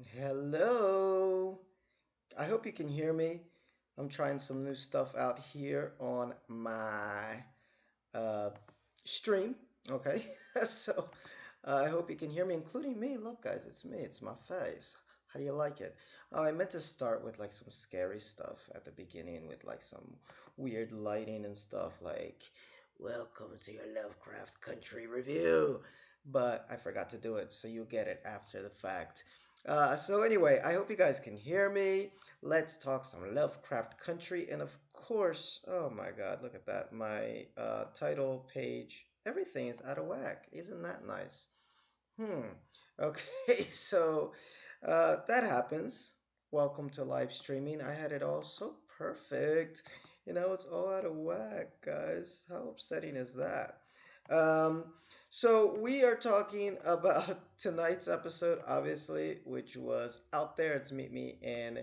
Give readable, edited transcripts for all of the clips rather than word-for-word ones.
Hello. I hope you can hear me. I'm trying some new stuff out here on my uh, stream. Okay, so I hope you can hear me, including me. Look, guys, it's me. It's my face. How do you like it? Oh, I meant to start with like some scary stuff at the beginning with like some weird lighting and stuff like, welcome to your Lovecraft Country review. But I forgot to do it, so you'll get it after the fact. So anyway, I hope you guys can hear me. Let's talk some Lovecraft Country. And of course, oh my God, look at that. My title page, everything is out of whack. Isn't that nice? Hmm. Okay, so that happens. Welcome to live streaming. I had it all so perfect. It's all out of whack, guys. How upsetting is that? Um, so we are talking about tonight's episode, obviously, which was out there. It's Meet Me in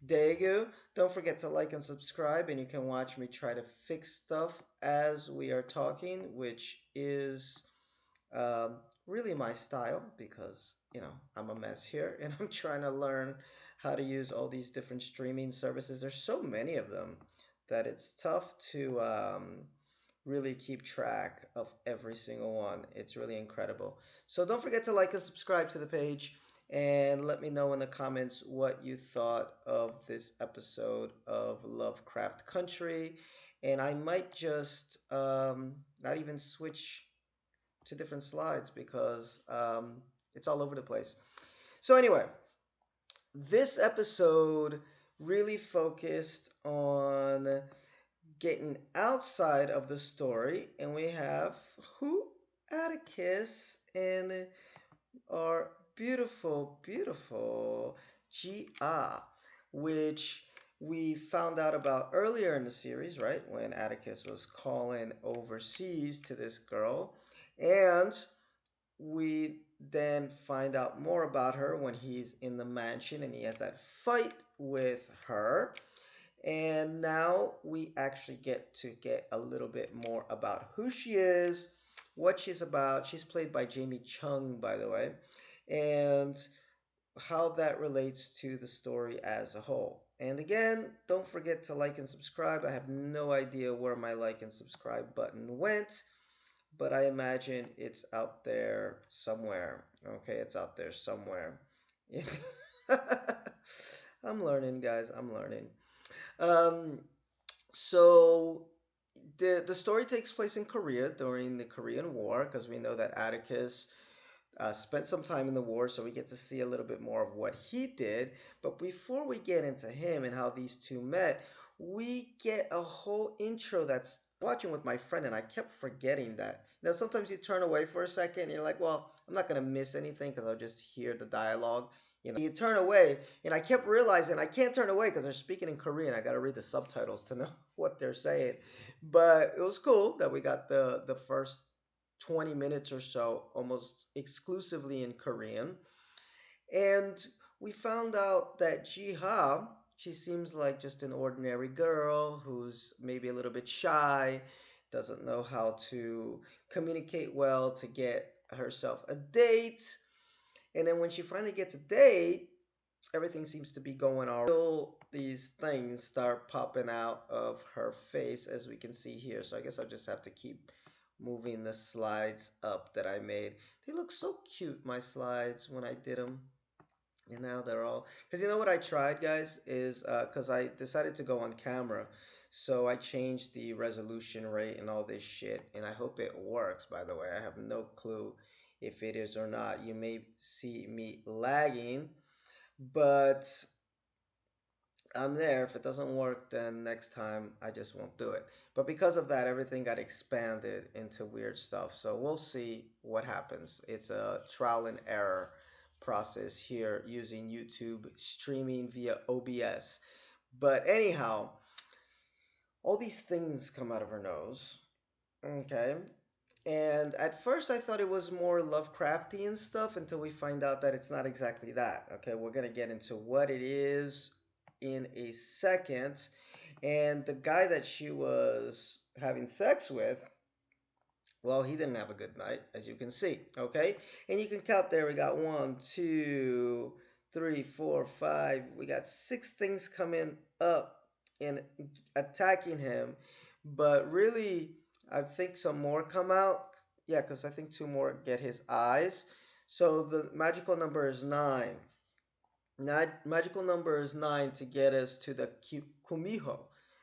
Daegu. Don't forget to like and subscribe, and you can watch me try to fix stuff as we are talking, which is um, really my style because, I'm a mess here and I'm trying to learn how to use all these different streaming services. There's so many of them that it's tough to really keep track of every single one. It's really incredible. So don't forget to like and subscribe to the page and let me know in the comments what you thought of this episode of Lovecraft Country. And I might just not even switch to different slides because it's all over the place. So, anyway, this episode really focused on getting outside of the story, and we have who? Atticus and our beautiful, beautiful Gia, which we found out about earlier in the series, right? When Atticus was calling overseas to this girl. And we then find out more about her when he's in the mansion and he has that fight with her. And now we actually get a little bit more about who she is, what she's about. She's played by Jamie Chung, by the way, and how that relates to the story as a whole. And again, don't forget to like and subscribe. I have no idea where my like and subscribe button went, but I imagine it's out there somewhere. Okay, it's out there somewhere. I'm learning, guys. I'm learning. Um, so the story takes place in Korea during the Korean War, because we know that Atticus spent some time in the war, so we get to see a little bit more of what he did. But before we get into him and how these two met, we get a whole intro that's watching with my friend, and I kept forgetting that. Sometimes you turn away for a second, and you're like, well, I'm not gonna miss anything because I'll just hear the dialogue. You turn away, and I kept realizing I can't turn away because they're speaking in Korean. I got to read the subtitles to know what they're saying. But it was cool that we got the first 20 minutes or so almost exclusively in Korean. And we found out that Jiha, she seems like just an ordinary girl who's maybe a little bit shy, doesn't know how to communicate well to get herself a date. And then when she finally gets a date, everything seems to be going all right. Until these things start popping out of her face, as we can see here. So I guess I'll just have to keep moving the slides up that I made. They look so cute, my slides, when I did them. And now they're all, because you know what I tried, guys, is because I decided to go on camera. So I changed the resolution rate and all this shit. And I hope it works, by the way. I have no clue if it is or not. You may see me lagging, but I'm there. If it doesn't work, then next time I just won't do it. But because of that, everything got expanded into weird stuff. So we'll see what happens. It's a trial and error process here using YouTube streaming via OBS. But anyhow, all these things come out of her nose. Okay. And at first, I thought it was more Lovecraftian stuff until we find out that it's not exactly that. Okay, we're going to get into what it is in a second. And the guy that she was having sex with, well, he didn't have a good night, as you can see. Okay, and you can count there. We got one, two, three, four, five. We got six things coming up and attacking him. But really, I think some more come out. Yeah, because I think two more get his eyes. So the magical number is nine. Magical number is nine to get us to the Kumiho.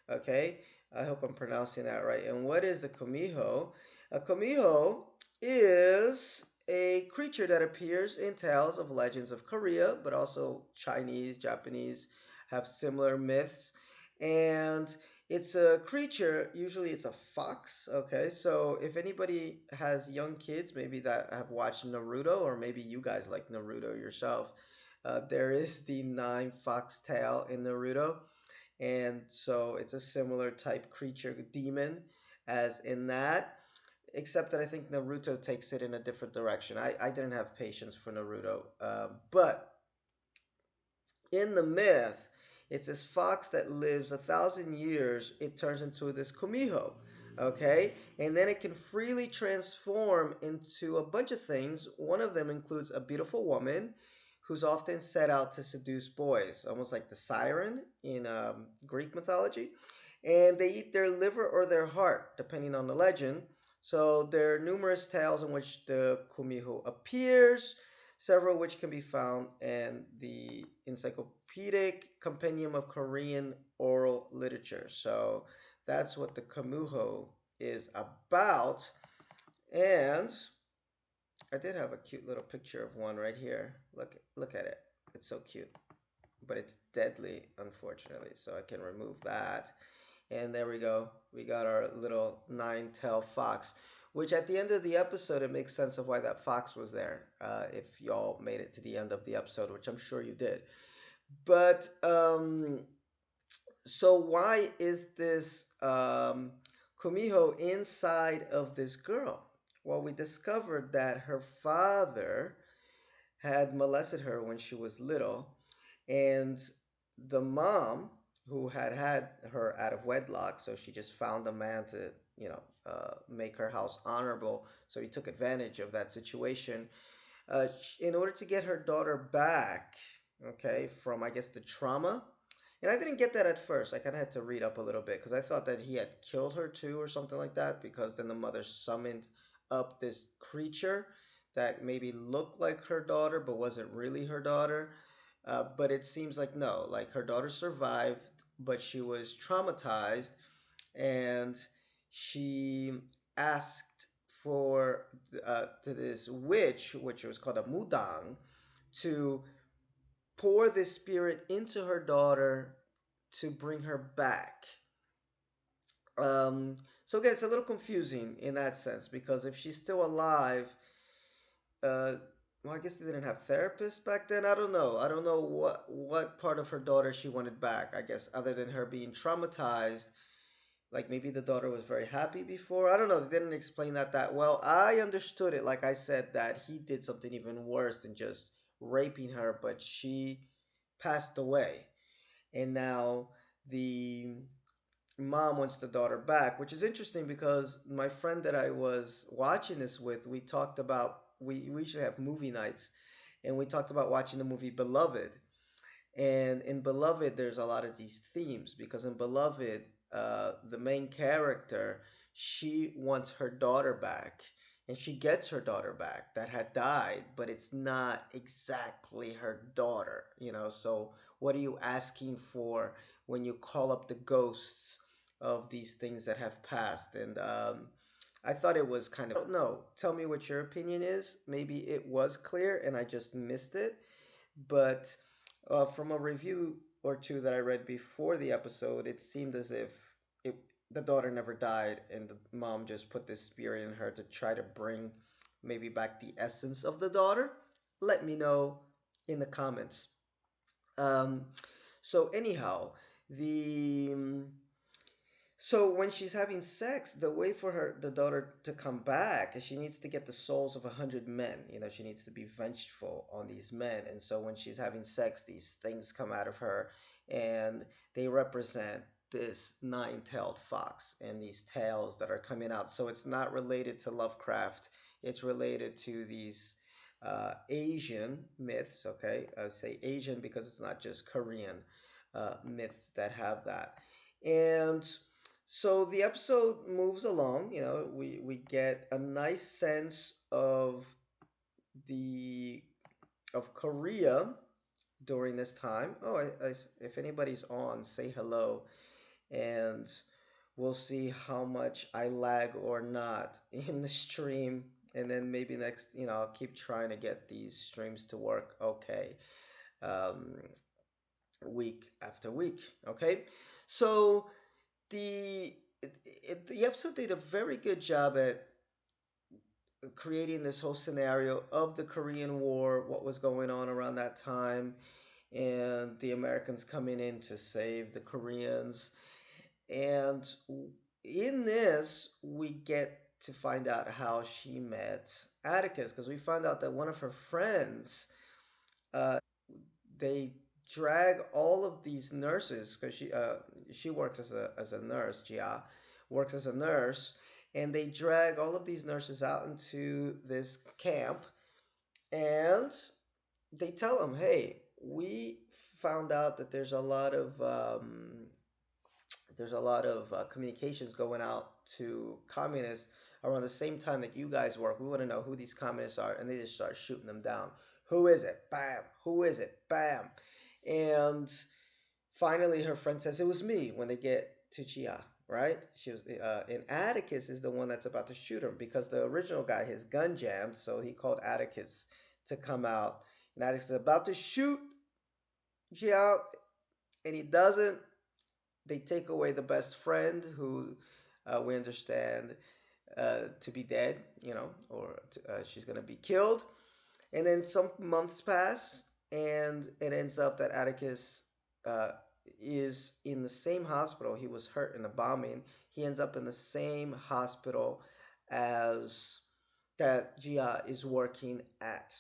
Okay, I hope I'm pronouncing that right. And what is the Kumiho? A Kumiho is a creature that appears in tales of legends of Korea, but also Chinese, Japanese have similar myths. And it's a creature, usually it's a fox. Okay, so if anybody has young kids, maybe that have watched Naruto, or maybe you guys like Naruto yourself, there is the nine fox tail in Naruto, and so it's a similar type creature demon as in that, except that I think Naruto takes it in a different direction. I didn't have patience for Naruto, but in the myth, it's this fox that lives 1,000 years. It turns into this kumiho, okay? And then it can freely transform into a bunch of things. One of them includes a beautiful woman who's often set out to seduce boys, almost like the siren in Greek mythology. And they eat their liver or their heart, depending on the legend. So there are numerous tales in which the kumiho appears, several which can be found in the Encyclopedic Compendium of Korean Oral Literature. So that's what the Kamuho is about. And I did have a cute little picture of one right here. Look at it. It's so cute. But it's deadly, unfortunately. So I can remove that. And there we go. We got our little nine-tailed fox, which at the end of the episode, it makes sense of why that fox was there. If y'all made it to the end of the episode, which I'm sure you did. But so why is this Kumiho inside of this girl? Well, we discovered that her father had molested her when she was little, and the mom, who had her out of wedlock, so she just found a man to, make her house honorable. So he took advantage of that situation in order to get her daughter back, okay, from, I guess, the trauma. And I didn't get that at first. I kind of had to read up a little bit because I thought that he had killed her too or something like that, because then the mother summoned up this creature that maybe looked like her daughter but wasn't really her daughter. But it seems like no, like her daughter survived, but she was traumatized, and she asked for to this witch, which was called a mudang, to pour this spirit into her daughter to bring her back. Um, so again, it's a little confusing in that sense, because if she's still alive, uh, well, I guess they didn't have therapists back then. I don't know. I don't know what part of her daughter she wanted back. I guess other than her being traumatized, like maybe the daughter was very happy before. I don't know. They didn't explain that well. I understood it, like I said, that he did something even worse than just raping her, but she passed away, and now the mom wants the daughter back, which is interesting because my friend that I was watching this with, we talked about we should have movie nights, and we talked about watching the movie Beloved. And in Beloved, there's a lot of these themes, because in Beloved, the main character, she wants her daughter back, and she gets her daughter back that had died, but it's not exactly her daughter, So what are you asking for when you call up the ghosts of these things that have passed? And I thought it was kind of, I don't know. Tell me what your opinion is. Maybe it was clear and I just missed it, but from a review or two that I read before the episode, it seemed as if it, the daughter never died, and the mom just put this spirit in her to try to bring maybe back the essence of the daughter. Let me know in the comments. Um, so anyhow, the so when she's having sex, the way for the daughter to come back is she needs to get the souls of 100 men. She needs to be vengeful on these men. And so when she's having sex, these things come out of her, and they represent this nine-tailed fox and these tails that are coming out. So it's not related to Lovecraft. It's related to these Asian myths. Okay, I say Asian because it's not just Korean myths that have that. And so the episode moves along. You know, we get a nice sense the of Korea during this time. Oh, if anybody's on, say hello, and we'll see how much I lag or not in the stream. And then maybe next, I'll keep trying to get these streams to work okay, um, week after week. Okay, so the episode did a very good job at creating this whole scenario of the Korean War, what was going on around that time, and the Americans coming in to save the Koreans. And in this, we get to find out how she met Atticus, because we find out that one of her friends, uh, they drag all of these nurses, because she works as a nurse. Jia works as a nurse, and they drag all of these nurses out into this camp, and they tell them, "Hey, we found out that there's a lot of communications going out to communists around the same time that you guys work. We want to know who these communists are," and they just start shooting them down. Who is it? Bam. Who is it? Bam. And finally, her friend says it was me when they get to Chia. Right? She was, and Atticus is the one that's about to shoot him because the original guy, his gun jammed, so he called Atticus to come out. And Atticus is about to shoot Chia, and he doesn't. They take away the best friend who we understand to be dead, or she's going to be killed. And then some months pass, and it ends up that Atticus uh, is in the same hospital. He was hurt in a bombing. He ends up in the same hospital as that Gia is working at.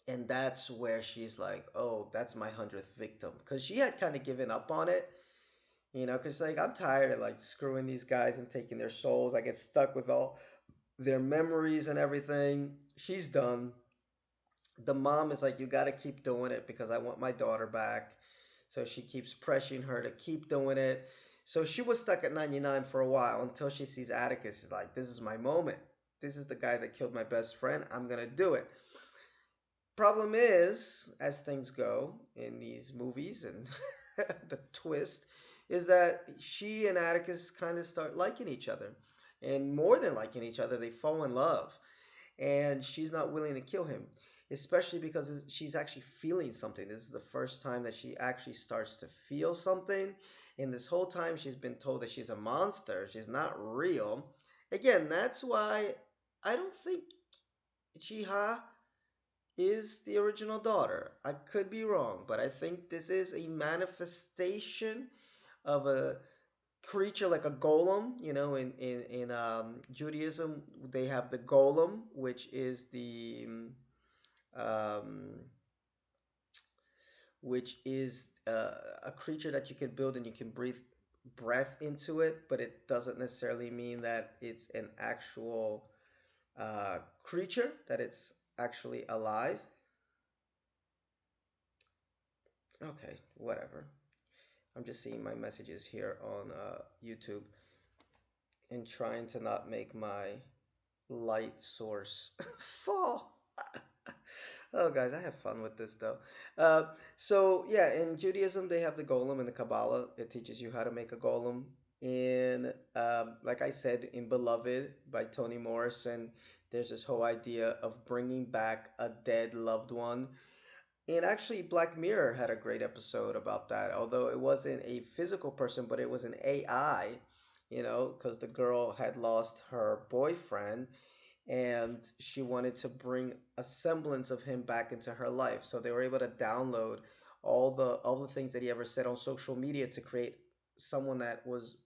And that's where she's like, oh, that's my 100th victim. Because she had kind of given up on it, because like I'm tired of like screwing these guys and taking their souls. I get stuck with all their memories and everything. She's done. The mom is like, you got to keep doing it because I want my daughter back. So she keeps pressuring her to keep doing it. So she was stuck at 99 for a while until she sees Atticus. Is like, this is my moment. This is the guy that killed my best friend. I'm going to do it. Problem is, as things go in these movies and the twist is that she and Atticus kind of start liking each other. And more than liking each other, they fall in love. And she's not willing to kill him, especially because she's actually feeling something. This is the first time that she actually starts to feel something. And this whole time, she's been told that she's a monster. She's not real. Again, that's why I don't think Jiha is the original daughter. I could be wrong, but I think this is a manifestation of a creature like a golem. In Judaism, they have the golem, um, which is a creature that you can build and you can breathe breath into it, but it doesn't necessarily mean that it's an actual creature, that it's actually alive. Okay, whatever. I'm just seeing my messages here on YouTube and trying to not make my light source fall. Oh, guys, I have fun with this though. Uh, so yeah, in Judaism they have the golem. In the Kabbalah, it teaches you how to make a golem. In like I said, in Beloved by Toni Morrison, there's this whole idea of bringing back a dead loved one. And actually, Black Mirror had a great episode about that. Although it wasn't a physical person, but it was an AI, because the girl had lost her boyfriend and she wanted to bring a semblance of him back into her life. So they were able to download all the things that he ever said on social media to create someone that was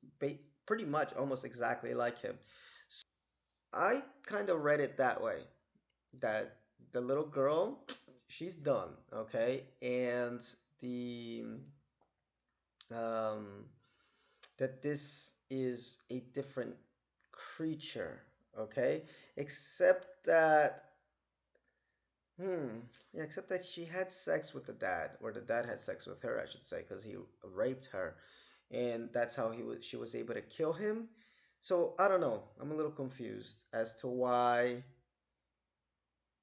pretty much almost exactly like him. I kind of read it that way, that the little girl, she's done, okay, and the um that this is a different creature, okay, except that Hmm. Yeah, except that she had sex with the dad, or the dad had sex with her, I should say, because he raped her, and that's how she was able to kill him. So I don't know. I'm a little confused as to why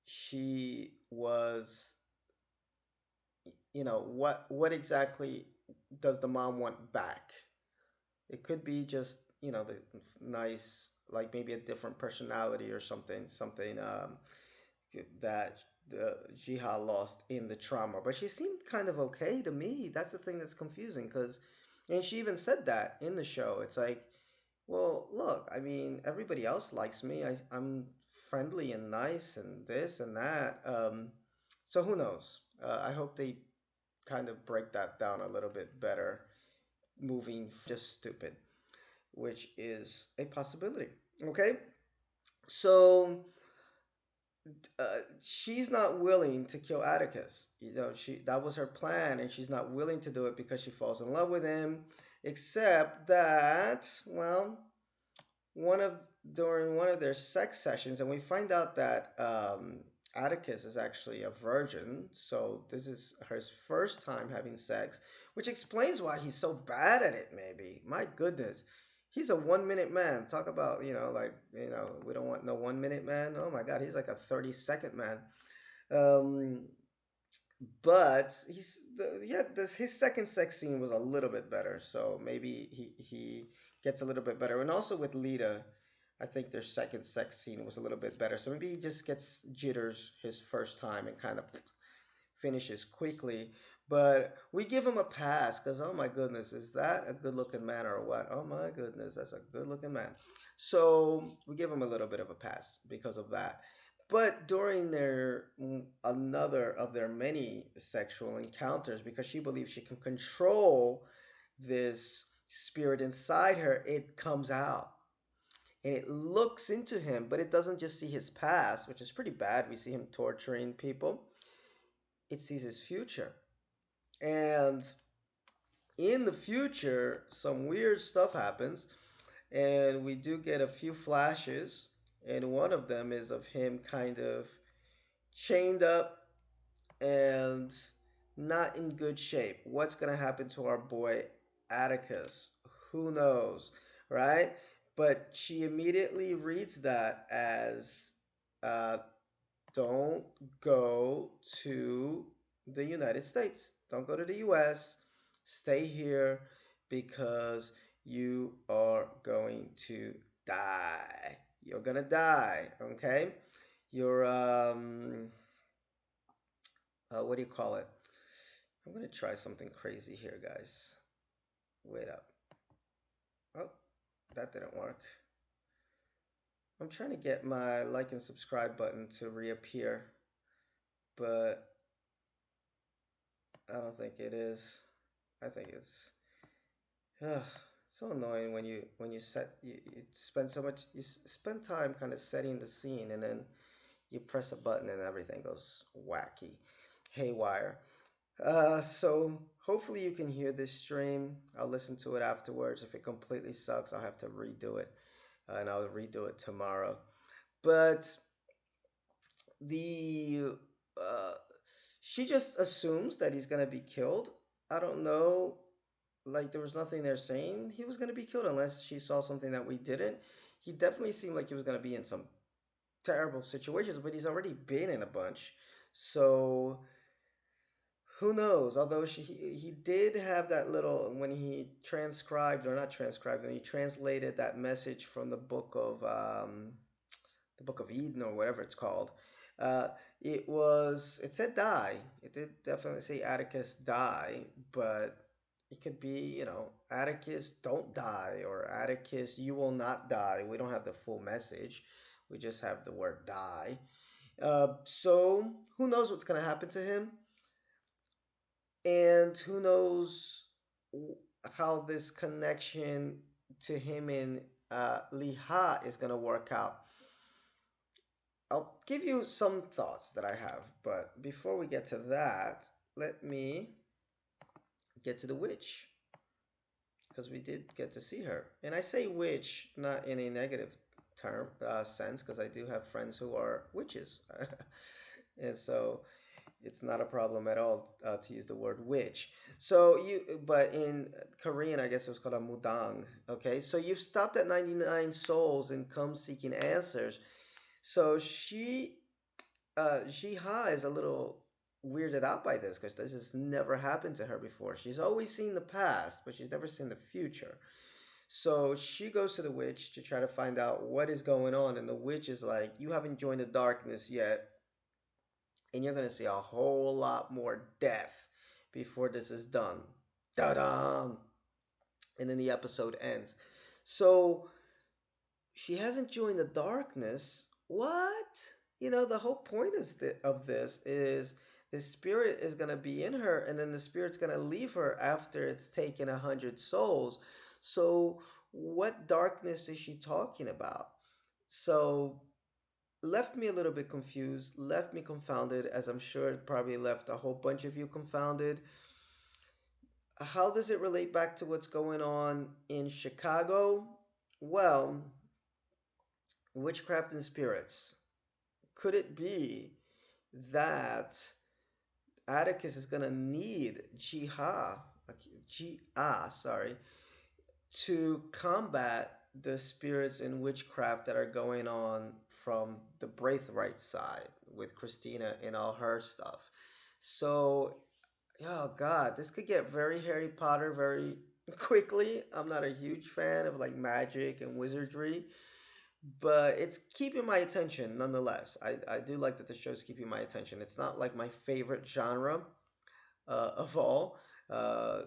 she was, what exactly does the mom want back? It could be just, the nice, like maybe a different personality or something that the Jiha lost in the trauma. But she seemed kind of okay to me. That's the thing that's confusing because, and she even said that in the show. It's like, well, look, I mean, everybody else likes me. I'm friendly and nice and this and that. So who knows? I hope they kind of break that down a little bit better moving just stupid, which is a possibility. Okay, so she's not willing to kill Atticus. She that was her plan, and she's not willing to do it because she falls in love with him. Except that, well, one of during one of their sex sessions, and we find out that Atticus is actually a virgin, so this is his first time having sex, which explains why he's so bad at it. Maybe, my goodness, he's a 1 minute man. Talk about we don't want no 1 minute man. Oh my God, he's like a 30-second man. Um, but yeah, his second sex scene was a little bit better, so maybe he gets a little bit better. And also with Lita, I think their second sex scene was a little bit better, so maybe he just gets jitters his first time and kind of finishes quickly. But we give him a pass because, oh my goodness, is that a good looking man or what? Oh my goodness, that's a good looking man. So we give him a little bit of a pass because of that. But during their another of their many sexual encounters, because she believes she can control this spirit inside her, it comes out and it looks into him, but it doesn't just see his past, which is pretty bad. We see him torturing people, it sees his future. And in the future, some weird stuff happens, and we do get a few flashes. And one of them is of him kind of chained up and not in good shape. What's going to happen to our boy Atticus? Who knows, right? But she immediately reads that as uh, don't go to the United States. Don't go to the US. Stay here because you are going to die. You're going to die, okay? You're, what do you call it? I'm going to try something crazy here, guys. Wait up. Oh, that didn't work. I'm trying to get my like and subscribe button to reappear, but I don't think it is. I think it's ugh, so annoying when you spend so much spend time kind of setting the scene and then you press a button and everything goes wacky, haywire. So hopefully you can hear this stream. I'll listen to it afterwards. If it completely sucks, I'll have to redo it, and I'll redo it tomorrow. But the uh, she just assumes that he's gonna be killed. I don't know, like there was nothing there saying he was going to be killed unless she saw something that we didn't. He definitely seemed like he was going to be in some terrible situations, but he's already been in a bunch. So who knows? Although he did have that little when he transcribed or not transcribed when he translated that message from the Book of Eden or whatever it's called. Uh, it said die. It did definitely say Atticus die, but it could be Atticus don't die or Atticus you will not die. We don't have the full message. We just have the word die. So who knows what's gonna happen to him, and who knows how this connection to him in Liha is gonna work out. I'll give you some thoughts that I have, but before we get to that, let me get to the witch because we did get to see her. And I say witch not in a negative term sense because I do have friends who are witches. And so it's not a problem at all to use the word witch. So but in Korean, I guess it was called a mudang. Okay, so you've stopped at 99 souls and come seeking answers. So Jiha is a little weirded out by this because this has never happened to her before. She's always seen the past, but she's never seen the future. So she goes to the witch to try to find out what is going on, and the witch is like, "You haven't joined the darkness yet, and you're gonna see a whole lot more death before this is done." Da da! And then the episode ends. So she hasn't joined the darkness. What? The whole point of this is the spirit is going to be in her, and then the spirit's going to leave her after it's taken 100 souls. So, what darkness is she talking about? So, left me a little bit confused, left me confounded, as I'm sure it probably left a whole bunch of you confounded. How does it relate back to what's going on in Chicago? Well, witchcraft and spirits. Could it be that Atticus is going to need sorry, to combat the spirits and witchcraft that are going on from the Braithwaite side with Christina and all her stuff? So, oh God, this could get very Harry Potter very quickly. I'm not a huge fan of like magic and wizardry, but it's keeping my attention nonetheless. I do like that the show's keeping my attention. It's not like my favorite genre of all, uh,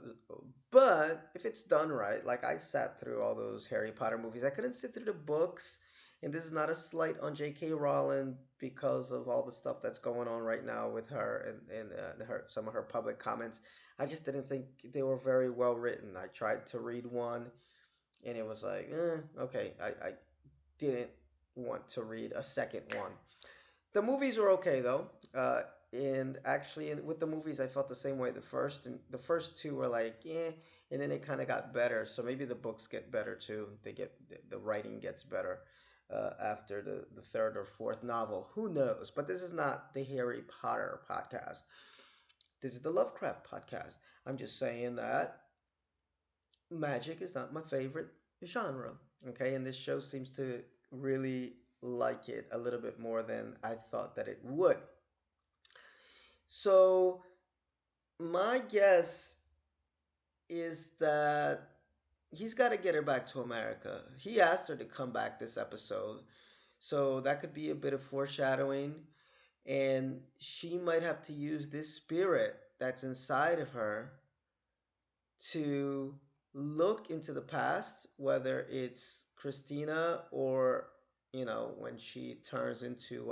but if it's done right, like I sat through all those Harry Potter movies. I couldn't sit through the books, and this is not a slight on J.K. Rowling because of all the stuff that's going on right now with her and her some of her public comments. I just didn't think they were very well written. I tried to read one, and it was like, okay, I didn't want to read a second one. The movies were okay though, and actually, with the movies, I felt the same way. The first two were like, and then it kind of got better. So maybe the books get better too. The writing gets better after the third or fourth novel. Who knows? But this is not the Harry Potter podcast. This is the Lovecraft podcast. I'm just saying that magic is not my favorite genre. Okay, and this show seems to really like it a little bit more than I thought that it would. So, my guess is that he's got to get her back to America. He asked her to come back this episode. So, that could be a bit of foreshadowing. And she might have to use this spirit that's inside of her to look into the past, whether it's Christina or, when she turns into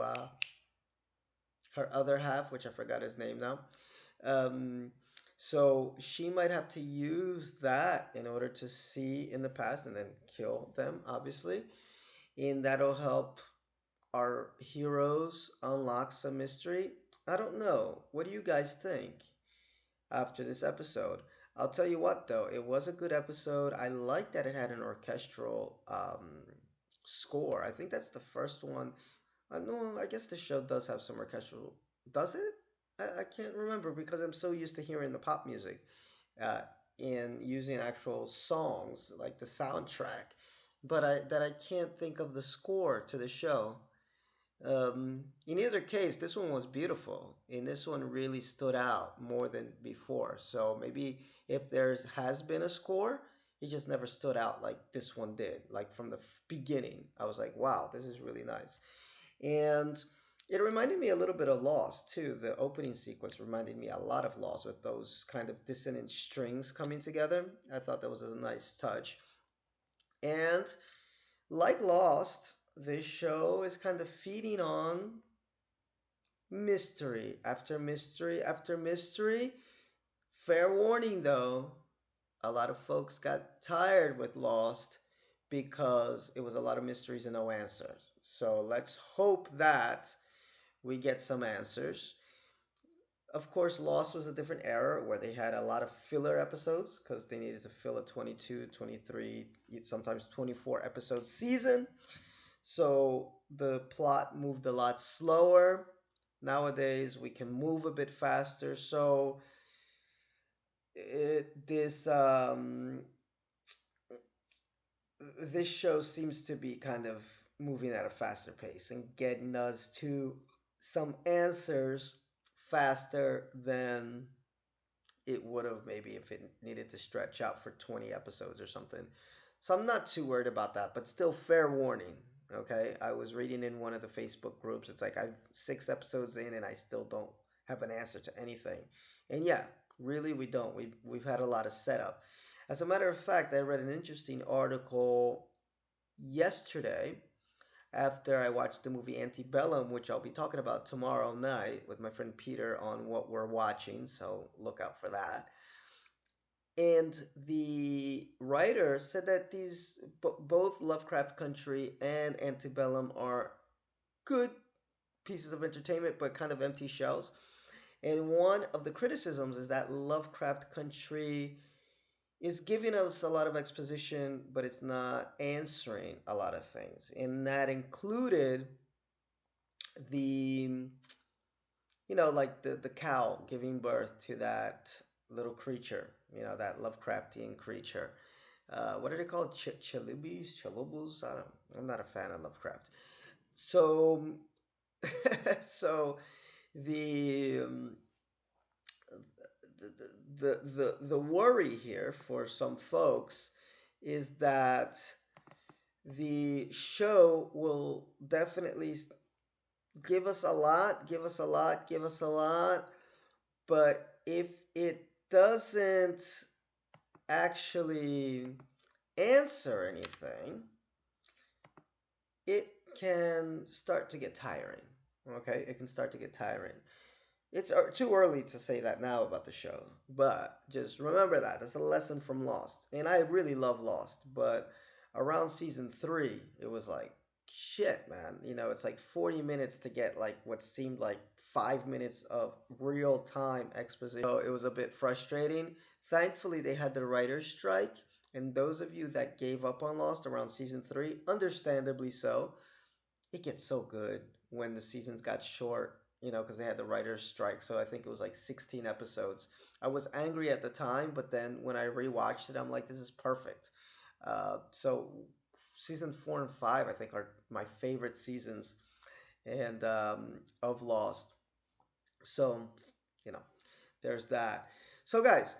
her other half, which I forgot his name now. Um, so she might have to use that in order to see in the past and then kill them, obviously. And that'll help our heroes unlock some mystery. I don't know. What do you guys think after this episode? I'll tell you what, though, it was a good episode. I like that it had an orchestral score. I think that's the first one. No, I guess the show does have some orchestral. Does it? I can't remember because I'm so used to hearing the pop music uh, and using actual songs like the soundtrack, but I can't think of the score to the show. In either case, this one was beautiful, and this one really stood out more than before. So maybe if there's has been a score, it just never stood out like this one did. Like from the beginning, I was like, "Wow, this is really nice," and it reminded me a little bit of Lost too. The opening sequence reminded me a lot of Lost with those kind of dissonant strings coming together. I thought that was a nice touch, and like Lost, this show is kind of feeding on mystery after mystery after mystery. Fair warning though, a lot of folks got tired with Lost because it was a lot of mysteries and no answers. So let's hope that we get some answers. Of course, Lost was a different era where they had a lot of filler episodes because they needed to fill a 22, 23, sometimes 24 episode season. So the plot moved a lot slower. Nowadays, we can move a bit faster. So this show seems to be kind of moving at a faster pace and getting us to some answers faster than it would have maybe if it needed to stretch out for 20 episodes or something. So I'm not too worried about that, but still, fair warning. Okay, I was reading in one of the Facebook groups. It's like I'm 6 episodes in and I still don't have an answer to anything. And yeah, really, we don't. We've had a lot of setup. As a matter of fact, I read an interesting article yesterday after I watched the movie Antebellum, which I'll be talking about tomorrow night with my friend Peter on what we're watching. So look out for that. And the writer said that both Lovecraft Country and Antebellum are good pieces of entertainment, but kind of empty shells. And one of the criticisms is that Lovecraft Country is giving us a lot of exposition, but it's not answering a lot of things. And that included the, like the cow giving birth to that little creature, that Lovecraftian creature. What are they called? Chalubus? I'm not a fan of Lovecraft. So, so the, um, the worry here for some folks is that the show will definitely give us a lot, give us a lot, give us a lot, but if it doesn't actually answer anything, it can start to get tiring. Okay, it can start to get tiring. It's too early to say that now about the show, but just remember that. That's a lesson from Lost. And I really love Lost, but around season 3, it was like, shit, man. It's like 40 minutes to get like what seemed like 5 minutes of real time exposition. So it was a bit frustrating. Thankfully, they had the writer's strike. And those of you that gave up on Lost around season 3, understandably so, it gets so good when the seasons got short, because they had the writer's strike. So I think it was like 16 episodes. I was angry at the time, but then when I rewatched it, I'm like, this is perfect. So season 4 and 5, I think, are my favorite seasons and of Lost. So, you know, there's that. So, guys,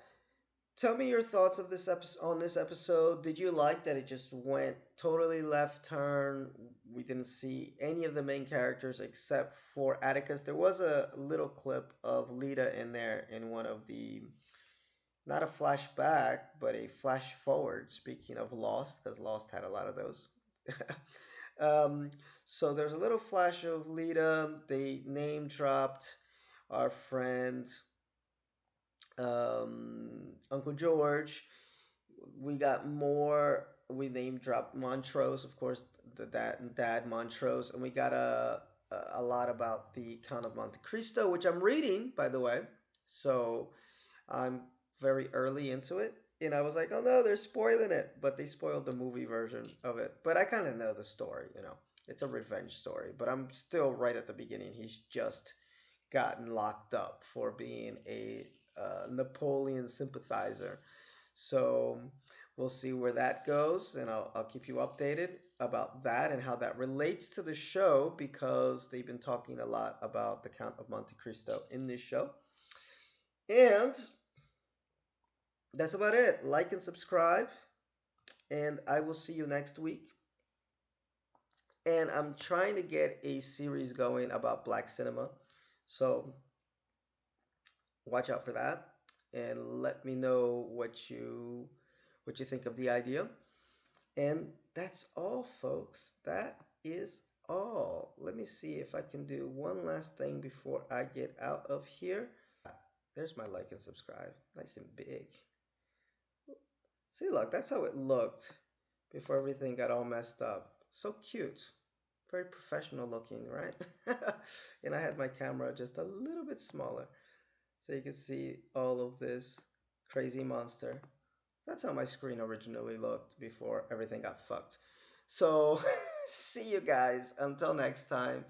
tell me your thoughts of this episode on this episode. Did you like that it just went totally left turn? We didn't see any of the main characters except for Atticus. There was a little clip of Lita in there in one of the, not a flashback, but a flash forward. Speaking of Lost, because Lost had a lot of those. um, so there's a little flash of Lita. They name dropped our friend Uncle George. We got more. We name dropped Montrose, of course, the dad Montrose, and we got a lot about the Count of Monte Cristo, which I'm reading, by the way. So I'm very early into it, and I was like, oh no, they're spoiling it, but they spoiled the movie version of it. But I kind of know the story. It's a revenge story, but I'm still right at the beginning. He's just gotten locked up for being a Napoleon sympathizer. So we'll see where that goes, and I'll keep you updated about that and how that relates to the show because they've been talking a lot about the Count of Monte Cristo in this show. And that's about it. Like and subscribe, and I will see you next week. And I'm trying to get a series going about black cinema. So watch out for that and let me know what you think of the idea. And that's all, folks. That is all. Let me see if I can do one last thing before I get out of here. There's my like and subscribe. Nice and big. See, look, that's how it looked before everything got all messed up. So cute. Very professional looking, right? And I had my camera just a little bit smaller so you can see all of this crazy monster. That's how my screen originally looked before everything got fucked. So, see you guys. Until next time.